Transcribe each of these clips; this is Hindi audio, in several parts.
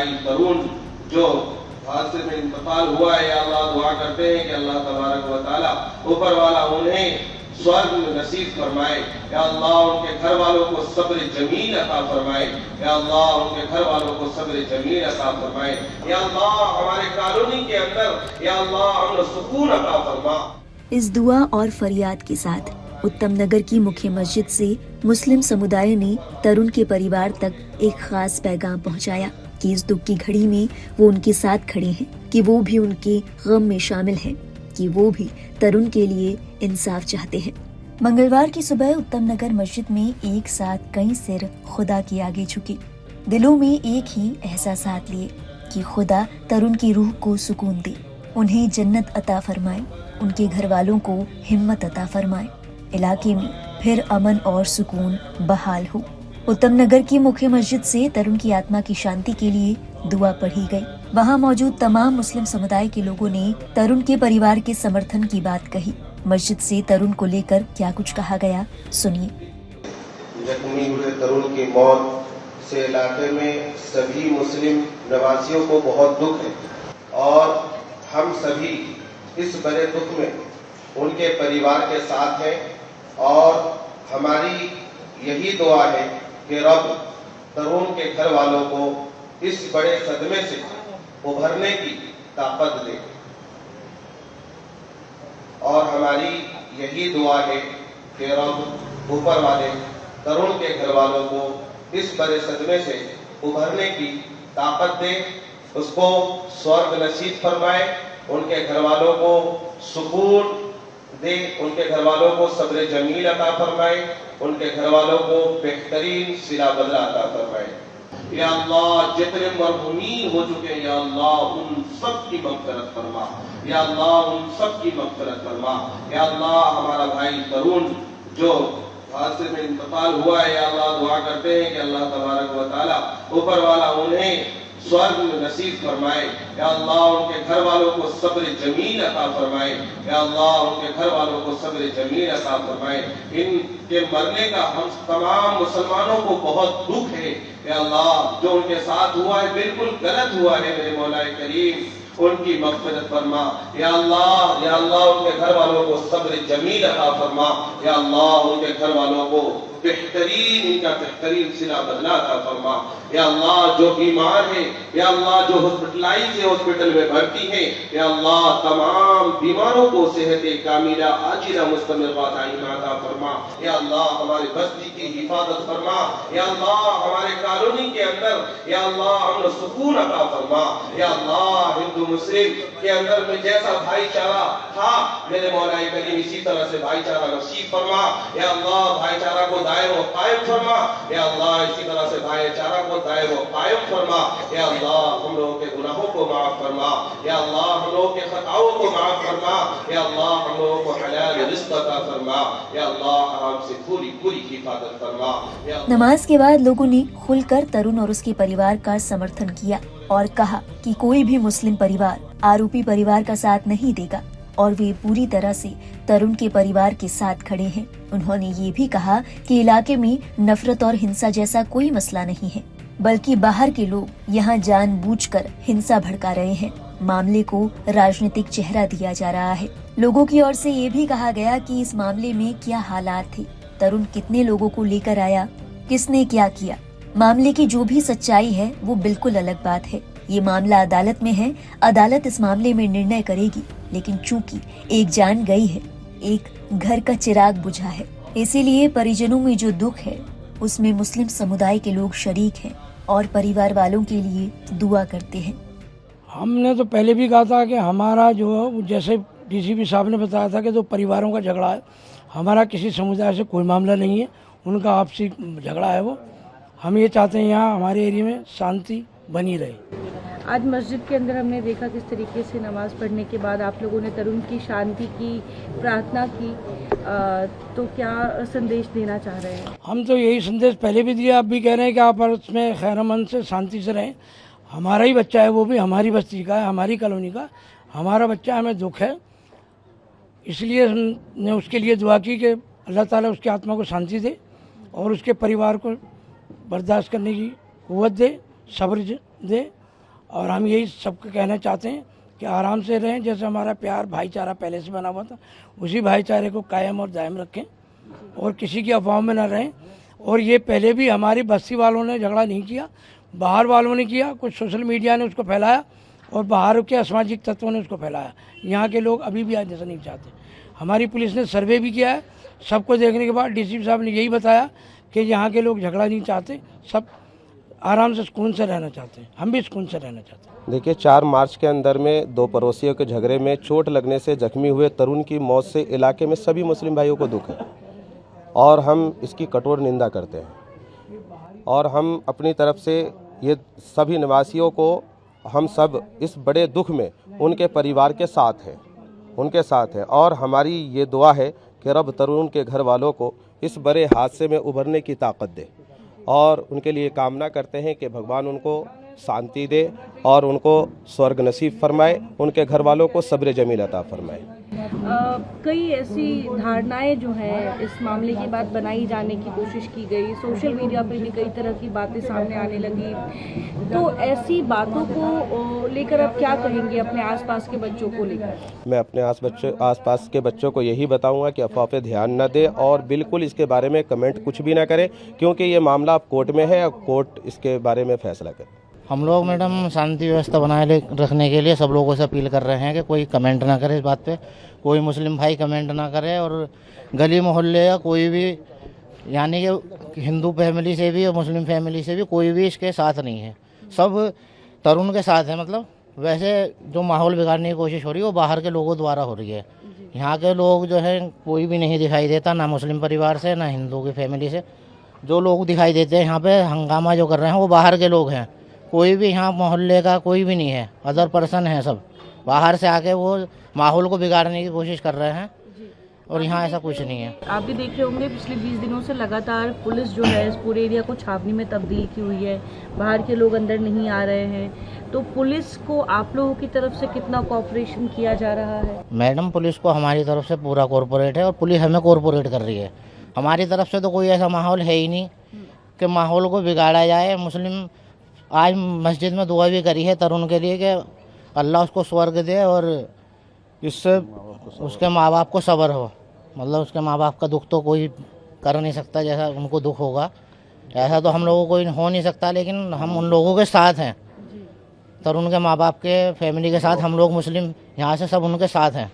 भाई तरुण जो हादसे में इंतकाल हुआ है, या अल्लाह दुआ करते हैं कि अल्लाह तबारक व तआला ऊपर वाला उन्हें स्वर्ग में नसीब फरमाए। या अल्लाह उनके घर वालों को सब्र जमील अता फरमाए। या अल्लाह उनके घर वालों को सब्र जमील अता फरमाए। या अल्लाह हमारे कॉलोनी के अंदर या अल्लाह अमन सुकून अता फरमा। इस दुआ और फरियाद के साथ उत्तम नगर की मुख्य मस्जिद से मुस्लिम समुदाय ने तरुण के परिवार तक एक खास पैगाम पहुंचाया कि इस दुख की घड़ी में वो उनके साथ खड़े हैं, कि वो भी उनके गम में शामिल हैं, कि वो भी तरुण के लिए इंसाफ चाहते हैं। मंगलवार की सुबह उत्तम नगर मस्जिद में एक साथ कई सिर खुदा के आगे झुके, दिलों में एक ही एहसासात लिए कि खुदा तरुण की रूह को सुकून दे, उन्हें जन्नत अता फरमाए, उनके घर वालों को हिम्मत अता फरमाए, इलाके में फिर अमन और सुकून बहाल हो। उत्तम नगर की मुख्य मस्जिद से तरुण की आत्मा की शांति के लिए दुआ पढ़ी गई। वहां मौजूद तमाम मुस्लिम समुदाय के लोगों ने तरुण के परिवार के समर्थन की बात कही। मस्जिद से तरुण को लेकर क्या कुछ कहा गया, सुनिए। जख्मी हुए तरुण की मौत से इलाके में सभी मुस्लिम निवासियों को बहुत दुख है और हम सभी इस बड़े दुख में उनके परिवार के साथ हैं और हमारी यही दुआ है कि रब तरुण के घर वालों को इस बड़े सदमे से उभरने की ताकत दे और हमारी यही दुआ है कि रब ऊपर वाले तरुण के घर वालों को इस बड़े सदमे से उभरने की ताकत दे, उसको स्वर्ग नसीब फरमाए, उनके घर वालों को सुकून दे, उनके घर वालों को सब्र जमील अता फरमाए, उनके घर वालों को बेहतरीन सिला बदला अता फरमाए। या अल्लाह जितने मरहूमीन हो चुके हैं या अल्लाह उन सब की मग़फ़िरत फरमा। या अल्लाह उन सब की मग़फ़िरत फरमा। या अल्लाह हमारा भाई तरुण जो हादसे में इंतकाल हुआ है, या अल्लाह दुआ करते हैं कि अल्लाह तबारक व तआला ऊपर वाला उन्हें स्वर्ग में नसीब फरमाए। या अल्लाह उनके घर वालों को सब्र जमील अता फरमाए। या अल्लाह उनके घर वालों को सब्र जमील अता फरमाए। इनके मरने का हम तमाम मुसलमानों को बहुत दुख है। या अल्लाह जो उनके साथ हुआ है बिल्कुल गलत हुआ है, मेरे मौला करीम उनकी मग़फ़िरत फरमा। या अल्लाह उनके घर वालों को सब्र जमील अता फरमा। या अल्लाह उनके घर वालों को बेहतरीन सिला बदला अता फरमा। या अल्लाह जो बीमार है, या अल्लाह जो हॉस्पिटलाइज है, हॉस्पिटल में भर्ती है, या अल्लाह तमाम बीमारों को सेहत कामिला आजिला मुस्तमिर अता फरमा। या अल्लाह हमारे बस्ती की हिफाजत फरमा। या अल्लाह हमारे कॉलोनी के अंदर या अल्लाह अमन सुकून अता फरमा। या अल्लाह हिंदू मुस्लिम के अंदर में जैसा भाईचारा था मेरे मौला करीम इसी तरह से भाईचारा नसीब फरमा। या अल्लाह भाईचारा को दायम व कायम फरमा। या अल्लाह इसी तरह से भाईचारा को दायम व कायम फरमा। या अल्लाह हम लोगों के गुनाहों को माफ फरमा। या अल्लाह हम लोगों के खताओं को माफ फरमा। या अल्लाह हम लोगों को हलाल रिज़्क़ अता फरमा। या अल्लाह हमसे पूरी हिफाजत फरमा। नमाज के बाद लोगों ने खुलकर तरुण और उसके परिवार का समर्थन किया और कहा कि कोई भी मुस्लिम परिवार आरोपी परिवार का साथ नहीं देगा और वे पूरी तरह से तरुण के परिवार के साथ खड़े हैं। उन्होंने ये भी कहा कि इलाके में नफरत और हिंसा जैसा कोई मसला नहीं है, बल्कि बाहर के लोग यहाँ जानबूझकर हिंसा भड़का रहे हैं। मामले को राजनीतिक चेहरा दिया जा रहा है। लोगों की ओर से ये भी कहा गया कि इस मामले में क्या हालात थे, तरुण कितने लोगों को लेकर आया, किसने क्या किया। मामले की जो भी सच्चाई है वो बिल्कुल अलग बात है। ये मामला अदालत में है, अदालत इस मामले में निर्णय करेगी। लेकिन चूंकि एक जान गई है, एक घर का चिराग बुझा है, इसीलिए परिजनों में जो दुख है उसमें मुस्लिम समुदाय के लोग शरीक हैं और परिवार वालों के लिए दुआ करते हैं। हमने तो पहले भी कहा था कि हमारा जो जैसे डीसीपी साहब ने बताया था कि जो परिवारों का झगड़ा है, हमारा किसी समुदाय से कोई मामला नहीं है, उनका आपसी झगड़ा है। वो हम ये चाहते हैं यहाँ हमारे एरिया में शांति बनी रहे। आज मस्जिद के अंदर हमने देखा किस तरीके से नमाज पढ़ने के बाद आप लोगों ने तरुण की शांति की प्रार्थना की, तो क्या संदेश देना चाह रहे हैं? हम तो यही संदेश पहले भी दिया, अब भी कह रहे हैं कि आप उसमें खैर अमन से शांति से रहें। हमारा ही बच्चा है, वो भी हमारी बस्ती का है, हमारी कॉलोनी का हमारा बच्चा, हमें दुख है, इसलिए हमने उसके लिए दुआ की कि अल्लाह ताला उसकी आत्मा को शांति दे और उसके परिवार को बर्दाश्त करने की कुव्वत दे, सब्र दे और हम यही सबको कहना चाहते हैं कि आराम से रहें, जैसे हमारा प्यार भाईचारा पहले से बना हुआ था उसी भाईचारे को कायम और दायम रखें और किसी की अफवाह में न रहें। और ये पहले भी हमारी बस्ती वालों ने झगड़ा नहीं किया, बाहर वालों ने किया, कुछ सोशल मीडिया ने उसको फैलाया और बाहर के असामाजिक तत्वों ने उसको फैलाया। यहाँ के लोग अभी भी आज ऐसा नहीं चाहते। हमारी पुलिस ने सर्वे भी किया है, सबको देखने के बाद डीसीपी साहब ने यही बताया कि यहाँ के लोग झगड़ा नहीं चाहते, सब आराम से सुकून से रहना चाहते हैं, हम भी सुकून से रहना चाहते हैं। देखिए 4 मार्च के अंदर में 2 पड़ोसियों के झगड़े में चोट लगने से जख्मी हुए तरुण की मौत से इलाके में सभी मुस्लिम भाइयों को दुख है और हम इसकी कठोर निंदा करते हैं। और हम अपनी तरफ से ये सभी निवासियों को, हम सब इस बड़े दुख में उनके परिवार के साथ हैं, उनके साथ हैं। और हमारी ये दुआ है कि रब तरुण के घर वालों को इस बड़े हादसे में उभरने की ताकत दे और उनके लिए कामना करते हैं कि भगवान उनको शांति दे और उनको स्वर्ग नसीब फरमाए, उनके घर वालों को सब्र जमील अता फरमाए। कई ऐसी धारणाएं जो हैं इस मामले की बात बनाई जाने की कोशिश की गई, सोशल मीडिया पे भी कई तरह की बातें सामने आने लगी, तो ऐसी बातों को लेकर आप क्या कहेंगे अपने आसपास के बच्चों को लेकर? मैं अपने आसपास के बच्चों को यही बताऊंगा कि अफवाह पे ध्यान न दे और बिल्कुल इसके बारे में कमेंट कुछ भी ना करें, क्योंकि ये मामला अब कोर्ट में है और कोर्ट इसके बारे में फैसला करे। हम लोग मैडम शांति व्यवस्था बनाए रखने के लिए सब लोगों से अपील कर रहे हैं कि कोई कमेंट ना करे इस बात पे, कोई मुस्लिम भाई कमेंट ना करे और गली मोहल्ले या कोई भी, यानी कि हिंदू फैमिली से भी और मुस्लिम फैमिली से भी कोई भी इसके साथ नहीं है, सब तरुण के साथ है। मतलब वैसे जो माहौल बिगाड़ने की कोशिश हो रही है वो बाहर के लोगों द्वारा हो रही है। यहाँ के लोग जो है कोई भी नहीं दिखाई देता, ना मुस्लिम परिवार से ना हिंदू की फैमिली से। जो लोग दिखाई देते हैं यहाँ पे हंगामा जो कर रहे हैं वो बाहर के लोग हैं, कोई भी यहाँ मोहल्ले का कोई भी नहीं है, अदर पर्सन है, सब बाहर से आके वो माहौल को बिगाड़ने की कोशिश कर रहे हैं और यहाँ ऐसा कुछ नहीं है। आप भी देख रहे होंगे पिछले 20 दिनों से लगातार पुलिस जो है इस पूरे एरिया को छावनी में तब्दील की हुई है, बाहर के लोग अंदर नहीं आ रहे हैं, तो पुलिस को आप लोगों की तरफ से कितना कोऑपरेशन किया जा रहा है? मैडम पुलिस को हमारी तरफ से पूरा कॉरपोरेट है और पुलिस हमें कॉरपोरेट कर रही है। हमारी तरफ से तो कोई ऐसा माहौल है ही नहीं कि माहौल को बिगाड़ा जाए। मुस्लिम आज मस्जिद में दुआ भी करी है तरुण के लिए कि अल्लाह उसको स्वर्ग दे और इससे उसके माँ बाप को सब्र हो। मतलब उसके माँ बाप का दुख तो कोई कर नहीं सकता जैसा उनको दुख होगा, ऐसा तो हम लोगों को हो नहीं सकता, लेकिन हम उन लोगों के साथ हैं, तरुण के माँ बाप के फैमिली के साथ। हम लोग मुस्लिम यहाँ से सब उनके साथ हैं,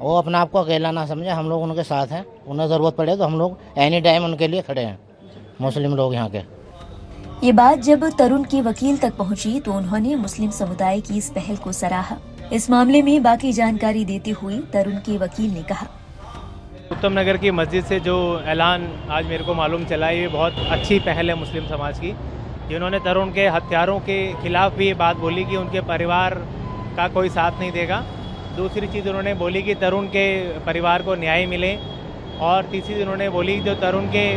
वो अपना आप को अकेला ना समझे, हम लोग उनके साथ हैं। उन्हें ज़रूरत पड़े तो हम लोग एनी टाइम उनके लिए खड़े हैं, मुस्लिम लोग यहाँ के। ये बात जब तरुण के वकील तक पहुंची तो उन्होंने मुस्लिम समुदाय की इस पहल को सराहा। इस मामले में बाकी जानकारी देते हुए तरुण के वकील ने कहा, उत्तम नगर की मस्जिद से जो ऐलान आज मेरे को मालूम चला, ये बहुत अच्छी पहल है मुस्लिम समाज की, जिन्होंने तरुण के हत्यारों के खिलाफ भी ये बात बोली कि उनके परिवार का कोई साथ नहीं देगा। दूसरी चीज़ उन्होंने बोली कि तरुण के परिवार को न्याय मिले, और तीसरी उन्होंने बोली जो तरुण के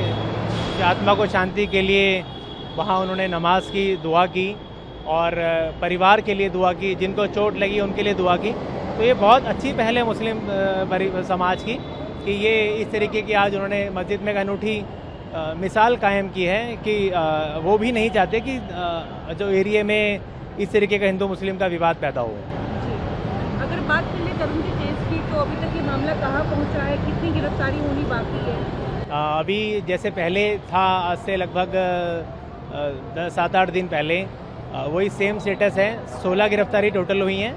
आत्मा को शांति के लिए वहाँ उन्होंने नमाज की, दुआ की और परिवार के लिए दुआ की, जिनको चोट लगी उनके लिए दुआ की। तो ये बहुत अच्छी पहल है मुस्लिम समाज की कि ये इस तरीके की आज उन्होंने मस्जिद में एक अनूठी मिसाल कायम की है कि वो भी नहीं चाहते कि जो एरिया में इस तरीके का हिंदू मुस्लिम का विवाद पैदा हो। अगर बात कर ले तरुण के केस की, तो अभी तक ये मामला कहाँ पहुँचा है, कितनी गिरफ्तारी होनी बाकी है? अभी जैसे पहले था, आज से लगभग 7-8 दिन पहले वही सेम स्टेटस है। 16 गिरफ्तारी टोटल हुई हैं,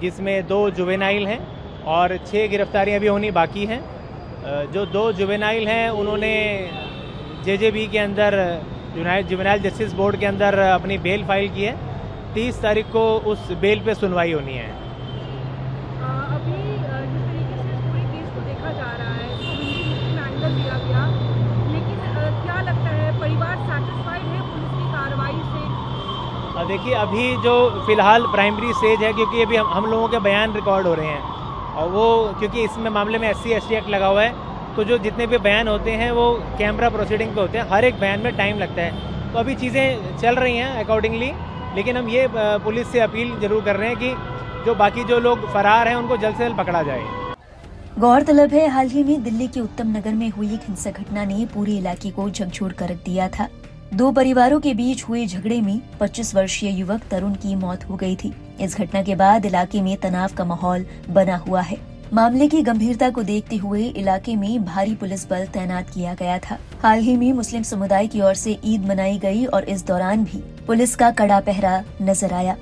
जिसमें 2 जुवेनाइल हैं और 6 गिरफ्तारियाँ अभी होनी बाकी हैं। जो 2 जुवेनाइल हैं उन्होंने जेजेबी के अंदर, जुवेनाइल जस्टिस बोर्ड के अंदर अपनी बेल फाइल की है। 30 तारीख को उस बेल पे सुनवाई होनी है। अभी जिस तरीके से इस पूरे केस को देखा जा रहा है, इसको हिंदू मुस्लिम एंगल दिया गया, लेकिन क्या लगता है परिवार सैटिस्फाइड है पुलिस की कार्रवाई से? देखिए अभी जो फ़िलहाल प्राइमरी स्टेज है, क्योंकि अभी हम लोगों के बयान रिकॉर्ड हो रहे हैं और वो क्योंकि इसमें मामले में SC/ST एक्ट लगा हुआ है, तो जो जितने भी बयान होते हैं वो कैमरा प्रोसीडिंग पे होते हैं, हर एक बयान में टाइम लगता है। तो अभी चीज़ें चल रही हैं अकॉर्डिंगली, लेकिन हम ये पुलिस से अपील जरूर कर रहे हैं कि जो बाकी जो लोग फरार हैं उनको जल्द से जल्द पकड़ा जाए। गौरतलब है हाल ही में दिल्ली के उत्तम नगर में हुई एक हिंसक घटना ने पूरे इलाके को झकझोर कर रख दिया था। दो परिवारों के बीच हुए झगड़े में 25 वर्षीय युवक तरुण की मौत हो गई थी। इस घटना के बाद इलाके में तनाव का माहौल बना हुआ है। मामले की गंभीरता को देखते हुए इलाके में भारी पुलिस बल तैनात किया गया था। हाल ही में मुस्लिम समुदाय की ओर से ईद मनाई गई और इस दौरान भी पुलिस का कड़ा पहरा नजर आया।